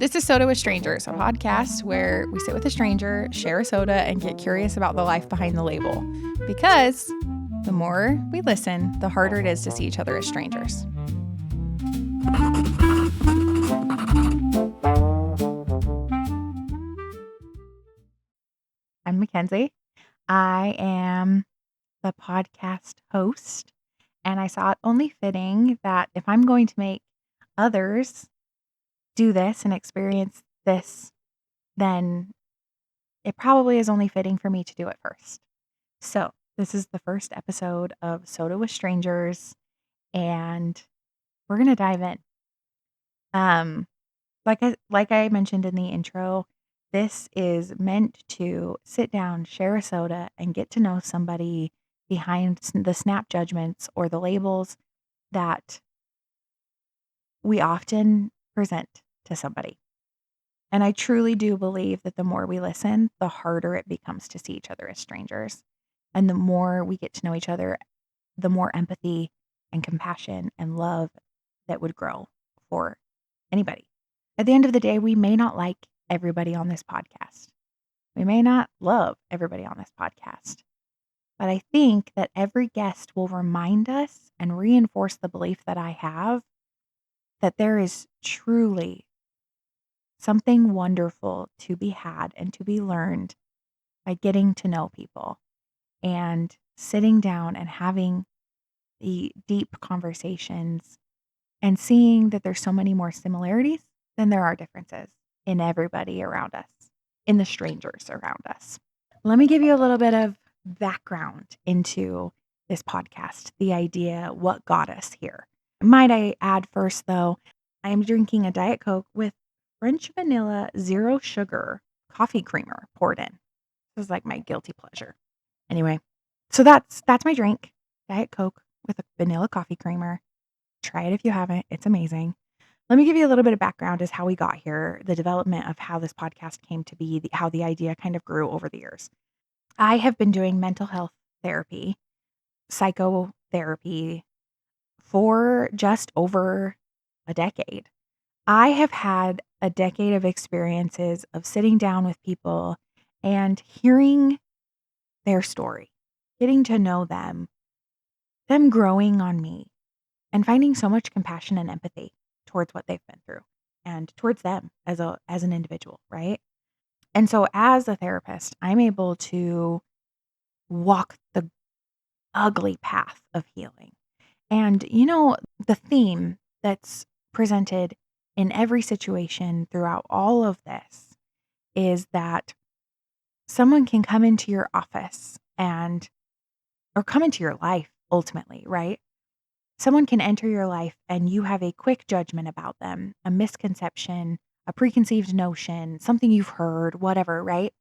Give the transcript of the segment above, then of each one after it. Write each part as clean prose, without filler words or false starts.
This is Soda with Strangers, a podcast where we sit with a stranger, share a soda, and get curious about the life behind the label. Because the more we listen, the harder it is to see each other as strangers. I'm McKenzie. I am the podcast host, and I saw it only fitting that if I'm going to make others do this and experience this, then it probably is only fitting for me to do it first. So this is the first episode of Soda with Strangers, and we're gonna dive in. Like I mentioned in the intro, this is meant to sit down, share a soda, and get to know somebody behind the snap judgments or the labels that we often present to somebody. And I truly do believe that the more we listen, the harder it becomes to see each other as strangers. And the more we get to know each other, the more empathy and compassion and love that would grow for anybody. At the end of the day, we may not like everybody on this podcast. We may not love everybody on this podcast. But I think that every guest will remind us and reinforce the belief that I have that there is truly something wonderful to be had and to be learned by getting to know people and sitting down and having the deep conversations and seeing that there's so many more similarities than there are differences in everybody around us, in the strangers around us. Let me give you a little bit of background into this podcast, the idea, what got us here. Might I add first, though, I am drinking a Diet Coke with French vanilla zero sugar coffee creamer poured in. This is like my guilty pleasure. Anyway, so that's my drink, Diet Coke with a vanilla coffee creamer. Try it if you haven't. It's amazing. Let me give you a little bit of background as how we got here, the development of how this podcast came to be, how the idea kind of grew over the years. I have been doing mental health therapy, psychotherapy for just over a decade. I have had a decade of experiences of sitting down with people and hearing their story, getting to know them growing on me, and finding so much compassion and empathy towards what they've been through and towards them as an individual, right? And so as a therapist, I'm able to walk the ugly path of healing. And the theme that's presented in every situation throughout all of this is that someone can come into your office or come into your life ultimately, right? Someone can enter your life and you have a quick judgment about them, a misconception, a preconceived notion, something you've heard, whatever, right?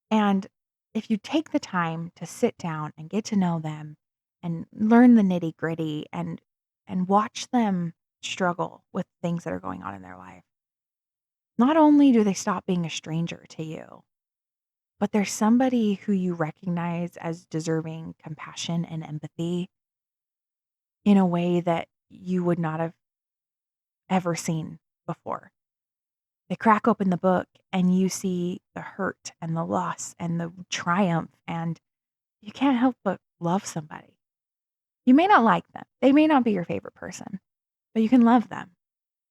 And if you take the time to sit down and get to know them and learn the nitty-gritty and watch them struggle with things that are going on in their life, not only do they stop being a stranger to you, but there's somebody who you recognize as deserving compassion and empathy in a way that you would not have ever seen before. They crack open the book and you see the hurt and the loss and the triumph, and you can't help but love somebody. You may not like them. They may not be your favorite person, but you can love them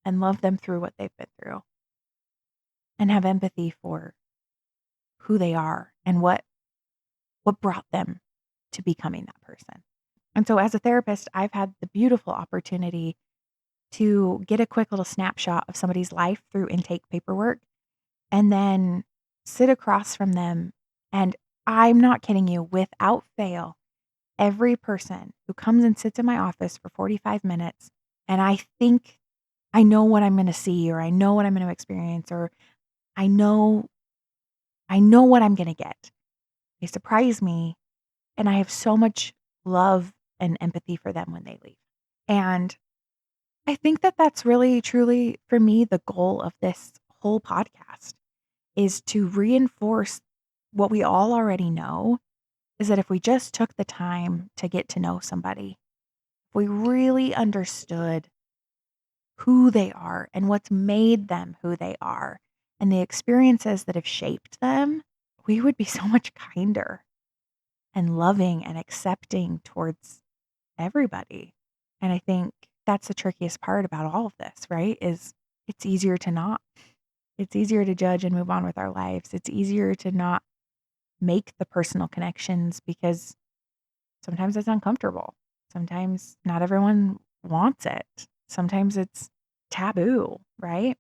and love them through what they've been through and have empathy for who they are and what brought them to becoming that person. And so as a therapist, I've had the beautiful opportunity to get a quick little snapshot of somebody's life through intake paperwork and then sit across from them. And I'm not kidding you, without fail, every person who comes and sits in my office for 45 minutes, and I think I know what I'm going to see, or I know what I'm going to experience, or I know what I'm going to get. They surprise me, and I have so much love and empathy for them when they leave. And I think that that's really, truly, for me, the goal of this whole podcast is to reinforce what we all already know, is that if we just took the time to get to know somebody, if we really understood who they are and what's made them who they are and the experiences that have shaped them, we would be so much kinder and loving and accepting towards everybody. And I think that's the trickiest part about all of this, right? Is it's easier to not. It's easier to judge and move on with our lives. It's easier to not make the personal connections because sometimes it's uncomfortable. Sometimes not everyone wants it. Sometimes it's taboo, right?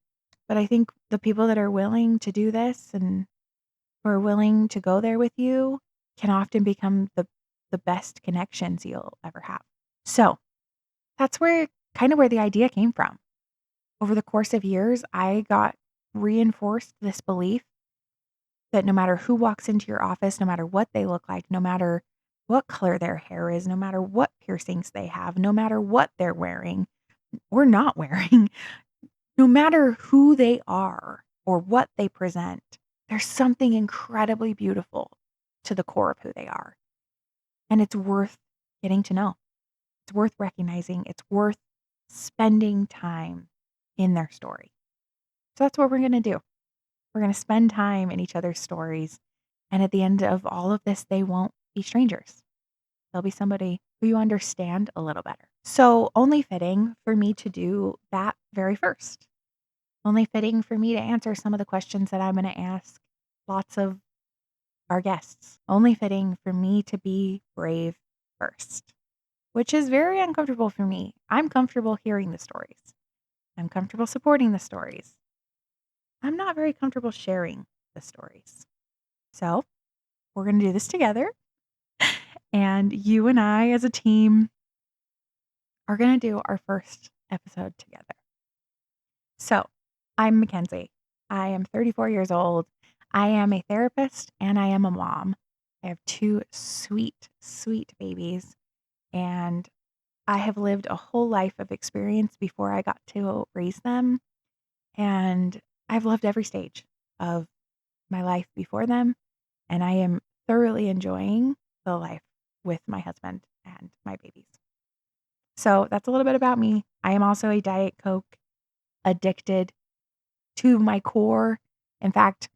But I think the people that are willing to do this and who are willing to go there with you can often become the best connections you'll ever have. So that's where the idea came from. Over the course of years, I got reinforced this belief that no matter who walks into your office, no matter what they look like, no matter what color their hair is, no matter what piercings they have, no matter what they're wearing or not wearing, no matter who they are or what they present, there's something incredibly beautiful to the core of who they are. And it's worth getting to know. It's worth recognizing. It's worth spending time in their story. So that's what we're going to do. We're going to spend time in each other's stories. And at the end of all of this, they won't be strangers. They'll be somebody who you understand a little better. So, only fitting for me to do that very first. Only fitting for me to answer some of the questions that I'm going to ask lots of our guests. Only fitting for me to be brave first, which is very uncomfortable for me. I'm comfortable hearing the stories, I'm comfortable supporting the stories. I'm not very comfortable sharing the stories. So, we're going to do this together. And you and I, as a team, are going to do our first episode together. So, I'm McKenzie. I am 34 years old. I am a therapist and I am a mom. I have two sweet, sweet babies. And I have lived a whole life of experience before I got to raise them. And I've loved every stage of my life before them. And I am thoroughly enjoying the life with my husband and my babies. So that's a little bit about me. I am also a Diet Coke addicted to my core. In fact,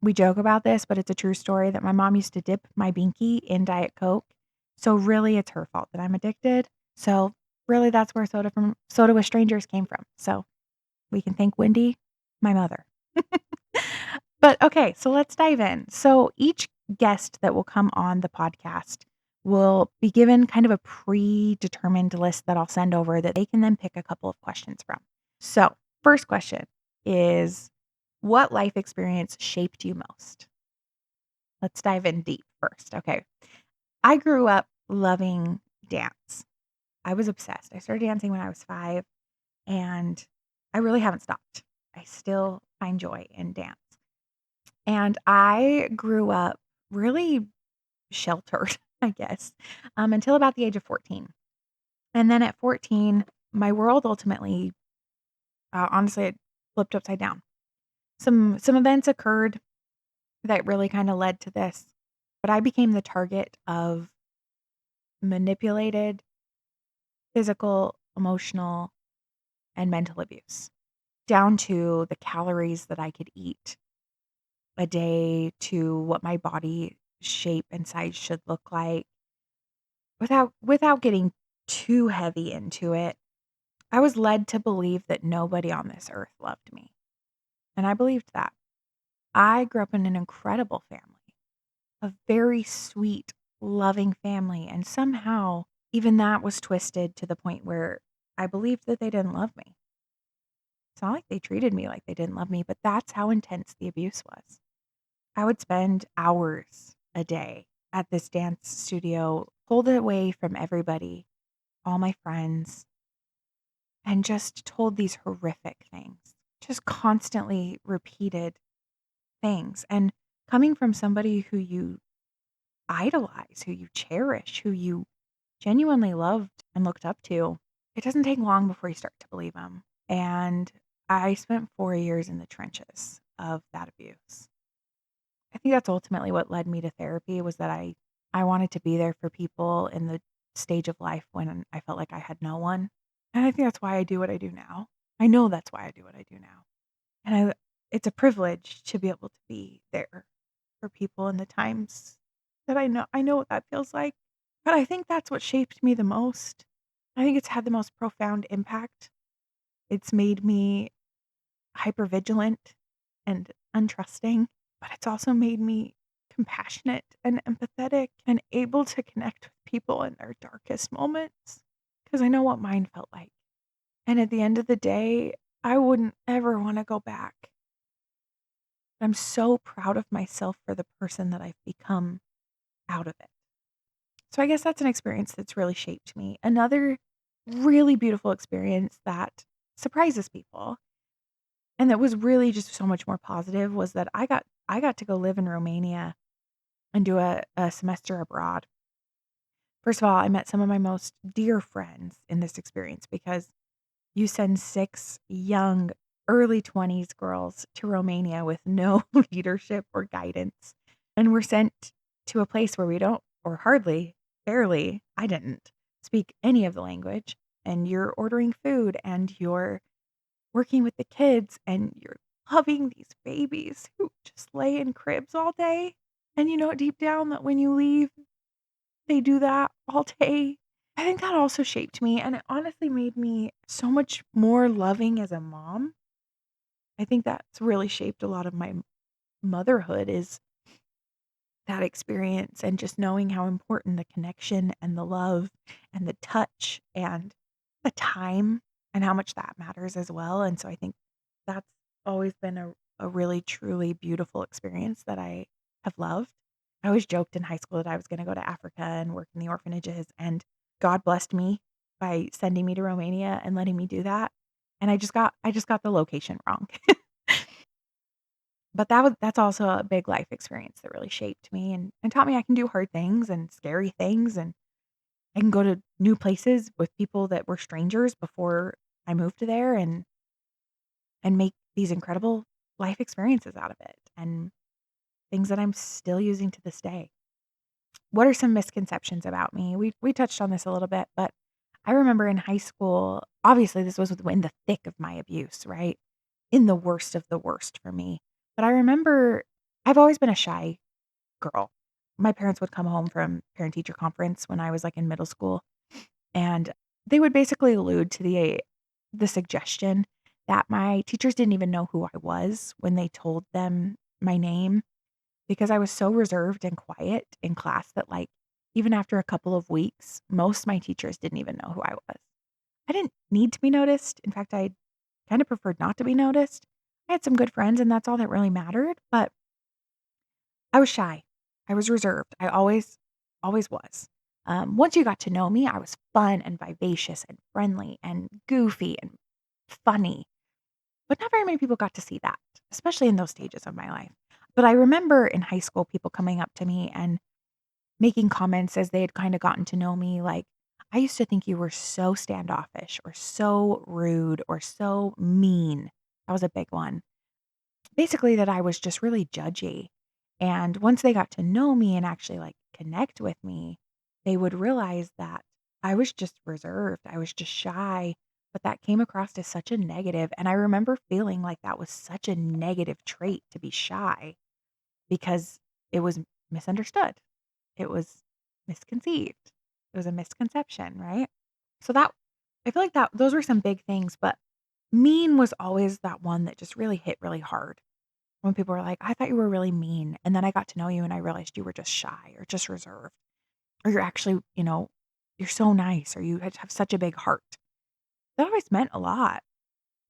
we joke about this, but it's a true story that my mom used to dip my binky in Diet Coke. So really it's her fault that I'm addicted. So really that's where Soda with Strangers came from. So we can thank Wendy, my mother. But okay, so let's dive in. So each guest that will come on the podcast will be given kind of a predetermined list that I'll send over that they can then pick a couple of questions from. So, first question is, what life experience shaped you most? Let's dive in deep first. Okay. I grew up loving dance. I was obsessed. I started dancing when I was 5 and I really haven't stopped. I still find joy in dance. And I grew up really sheltered, I guess, until about the age of 14. And then at 14, my world ultimately, honestly, it flipped upside down. Some events occurred that really kind of led to this, but I became the target of manipulated physical, emotional, and mental abuse, down to the calories that I could eat a day, to what my body shape and size should look like. Without getting too heavy into it, I was led to believe that nobody on this earth loved me. And I believed that. I grew up in an incredible family, a very sweet, loving family. And somehow, even that was twisted to the point where I believed that they didn't love me. It's not like they treated me like they didn't love me, but that's how intense the abuse was. I would spend hours a day at this dance studio, pulled away from everybody, all my friends, and just told these horrific things, just constantly repeated things. And coming from somebody who you idolize, who you cherish, who you genuinely loved and looked up to, it doesn't take long before you start to believe them. And I spent 4 years in the trenches of that abuse. I think that's ultimately what led me to therapy, was that I wanted to be there for people in the stage of life when I felt like I had no one. And I think that's why I do what I do now. I know that's why I do what I do now. And it's a privilege to be able to be there for people in the times that I know what that feels like. But I think that's what shaped me the most. I think it's had the most profound impact. It's made me hypervigilant and untrusting, but it's also made me compassionate and empathetic and able to connect with people in their darkest moments because I know what mine felt like. And at the end of the day, I wouldn't ever want to go back. I'm so proud of myself for the person that I've become out of it. So I guess that's an experience that's really shaped me. Another really beautiful experience that surprises people and that was really just so much more positive was that I got to go live in Romania and do a semester abroad. First of all, I met some of my most dear friends in this experience because you send 6 young, early 20s girls to Romania with no leadership or guidance, and we're sent to a place where we don't or hardly, barely, I didn't speak any of the language, and you're ordering food, and you're working with the kids, and you're loving these babies who just lay in cribs all day, and you know deep down that when you leave, they do that all day. I think that also shaped me, and it honestly made me so much more loving as a mom. I think that's really shaped a lot of my motherhood is that experience and just knowing how important the connection and the love and the touch and the time and how much that matters as well, and so I think that's always been a really truly beautiful experience that I have loved. I always joked in high school that I was gonna go to Africa and work in the orphanages, and God blessed me by sending me to Romania and letting me do that, and I just got the location wrong. But that's also a big life experience that really shaped me and taught me I can do hard things and scary things, and I can go to new places with people that were strangers before I moved there and make these incredible life experiences out of it and things that I'm still using to this day. What are some misconceptions about me? We touched on this a little bit, but I remember in high school, obviously this was in the thick of my abuse, right? In the worst of the worst for me. But I remember I've always been a shy girl. My parents would come home from parent teacher conference when I was like in middle school, and they would basically allude to the suggestion that my teachers didn't even know who I was when they told them my name because I was so reserved and quiet in class that, like, even after a couple of weeks, most of my teachers didn't even know who I was. I didn't need to be noticed. In fact, I kind of preferred not to be noticed. I had some good friends, and that's all that really mattered, but I was shy. I was reserved. I always was. Once you got to know me, I was fun and vivacious and friendly and goofy and funny, but not very many people got to see that, especially in those stages of my life. But I remember in high school people coming up to me and making comments as they had kinda gotten to know me, like, "I used to think you were so standoffish or so rude or so mean." That was a big one. Basically, that I was just really judgy, and once they got to know me and actually, like, connect with me, they would realize that I was just reserved, I was just shy, but that came across as such a negative, and I remember feeling like that was such a negative trait to be shy because it was misunderstood. It was misconceived. It was a misconception, right? So that I feel like that those were some big things, but mean was always that one that just really hit really hard. When people were like, "I thought you were really mean," and then I got to know you and I realized you were just shy or just reserved, or you're actually, you're so nice or you have such a big heart. That always meant a lot,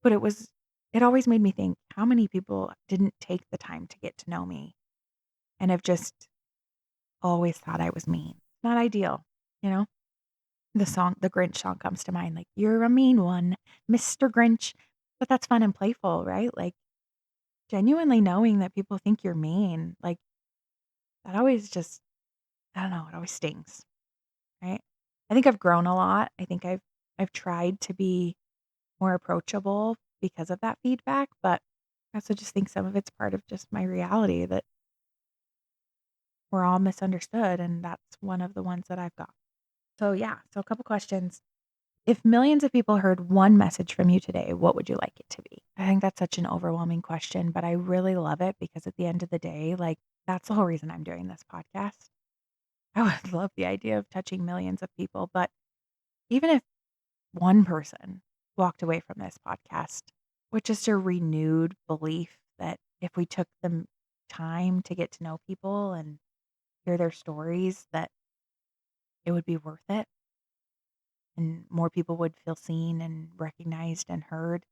but it always made me think, how many people didn't take the time to get to know me and have just always thought I was mean. Not ideal, you know? The Grinch song comes to mind, like, "You're a mean one, Mr. Grinch." But that's fun and playful, right? Like, genuinely knowing that people think you're mean, like, that always just I don't know, it always stings, right? I think I've grown a lot. I think I've tried to be more approachable because of that feedback, but I also just think some of it's part of just my reality that we're all misunderstood, and that's one of the ones that I've got. So, yeah, so a couple questions. If millions of people heard one message from you today, what would you like it to be? I think that's such an overwhelming question, but I really love it because at the end of the day, like, that's the whole reason I'm doing this podcast. I would love the idea of touching millions of people, but even if one person walked away from this podcast with just a renewed belief that if we took the time to get to know people and hear their stories, that it would be worth it and more people would feel seen and recognized and heard.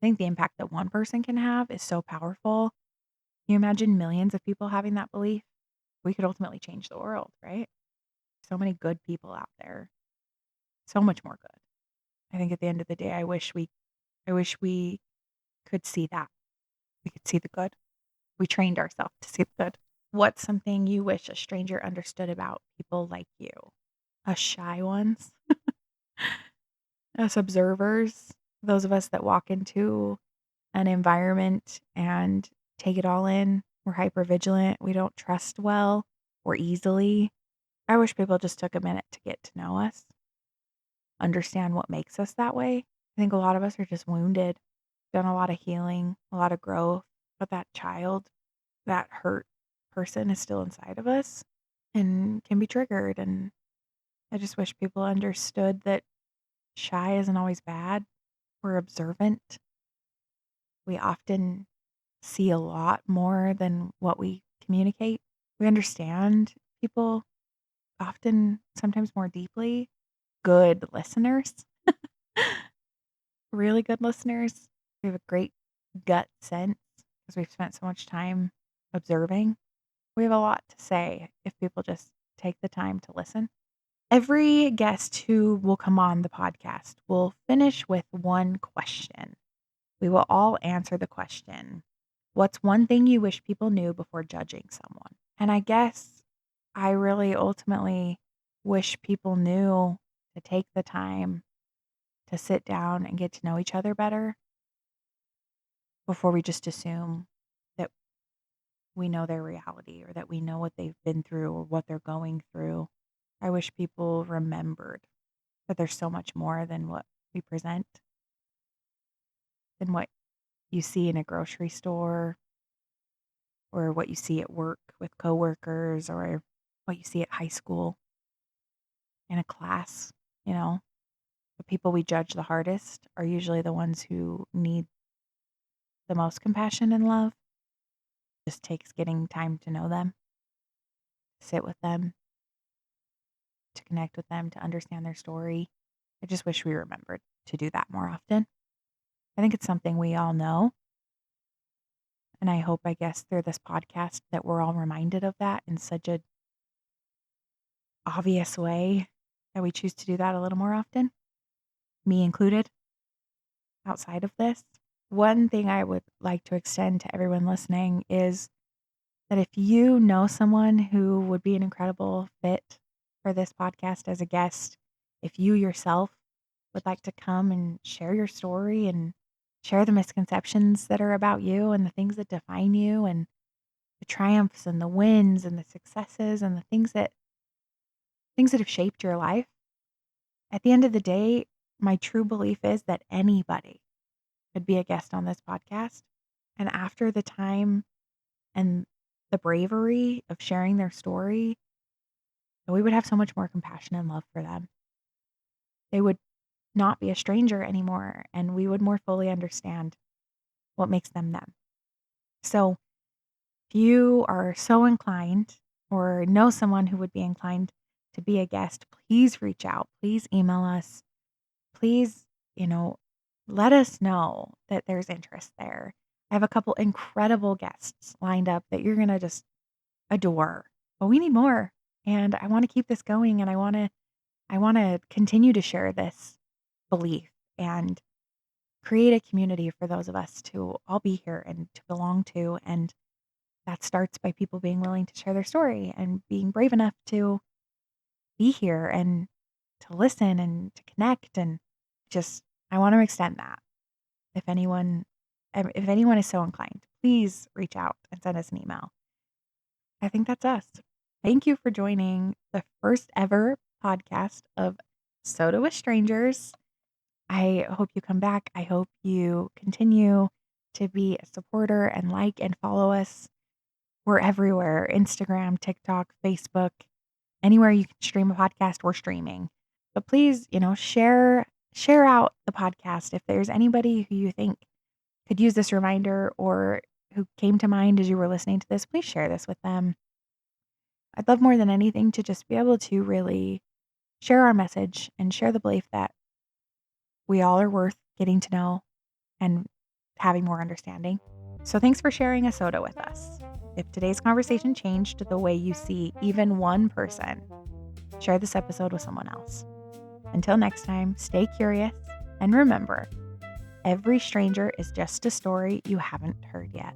I think the impact that one person can have is so powerful. Can you imagine millions of people having that belief? We could ultimately change the world, right? So many good people out there. So much more good. I think at the end of the day, I wish we could see that. We could see the good. We trained ourselves to see the good. What's something you wish a stranger understood about people like you? Us shy ones, us observers, those of us that walk into an environment and take it all in. We're hyper vigilant. We don't trust well or easily. I wish people just took a minute to get to know us, understand what makes us that way. I think a lot of us are just wounded, done a lot of healing, a lot of growth, but that child, that hurt person is still inside of us and can be triggered. And I just wish people understood that shy isn't always bad. We're observant. We often see a lot more than what we communicate. We understand people often, sometimes more deeply. Good listeners, really good listeners. We have a great gut sense because we've spent so much time observing. We have a lot to say if people just take the time to listen. Every guest who will come on the podcast will finish with one question. We will all answer the question, what's one thing you wish people knew before judging someone? And I guess I really ultimately wish people knew to take the time to sit down and get to know each other better before we just assume that we know their reality or that we know what they've been through or what they're going through. I wish people remembered that there's so much more than what we present, than what you see in a grocery store or what you see at work with coworkers or what you see at high school in a class. You know, the people we judge the hardest are usually the ones who need the most compassion and love. It just takes getting time to know them, sit with them, to connect with them, to understand their story. I just wish we remembered to do that more often. I think it's something we all know. And I hope, I guess, through this podcast that we're all reminded of that in such a obvious way that we choose to do that a little more often, me included, outside of this. One thing I would like to extend to everyone listening is that if you know someone who would be an incredible fit for this podcast as a guest, if you yourself would like to come and share your story and share the misconceptions that are about you and the things that define you and the triumphs and the wins and the successes and the things that have shaped your life. At the end of the day, my true belief is that anybody could be a guest on this podcast. And after the time and the bravery of sharing their story, we would have so much more compassion and love for them. They would not be a stranger anymore, and we would more fully understand what makes them them. So, if you are so inclined or know someone who would be inclined to be a guest, please reach out. Please email us. Please, let us know that there's interest there. I have a couple incredible guests lined up that you're going to just adore. But we need more. And I want to keep this going and I want to continue to share this belief and create a community for those of us to all be here and to belong to. And that starts by people being willing to share their story and being brave enough to be here and to listen and to connect. And just, I want to extend that. If anyone is so inclined, please reach out and send us an email. I think that's us. Thank you for joining the first ever podcast of Soda with Strangers. I hope you come back. I hope you continue to be a supporter and like and follow us. We're everywhere: Instagram, TikTok, Facebook, anywhere you can stream a podcast, we're streaming. But please, share out the podcast. If there's anybody who you think could use this reminder or who came to mind as you were listening to this, please share this with them. I'd love more than anything to just be able to really share our message and share the belief that we all are worth getting to know and having more understanding. So thanks for sharing a soda with us. If today's conversation changed the way you see even one person, share this episode with someone else. Until next time, stay curious and remember, every stranger is just a story you haven't heard yet.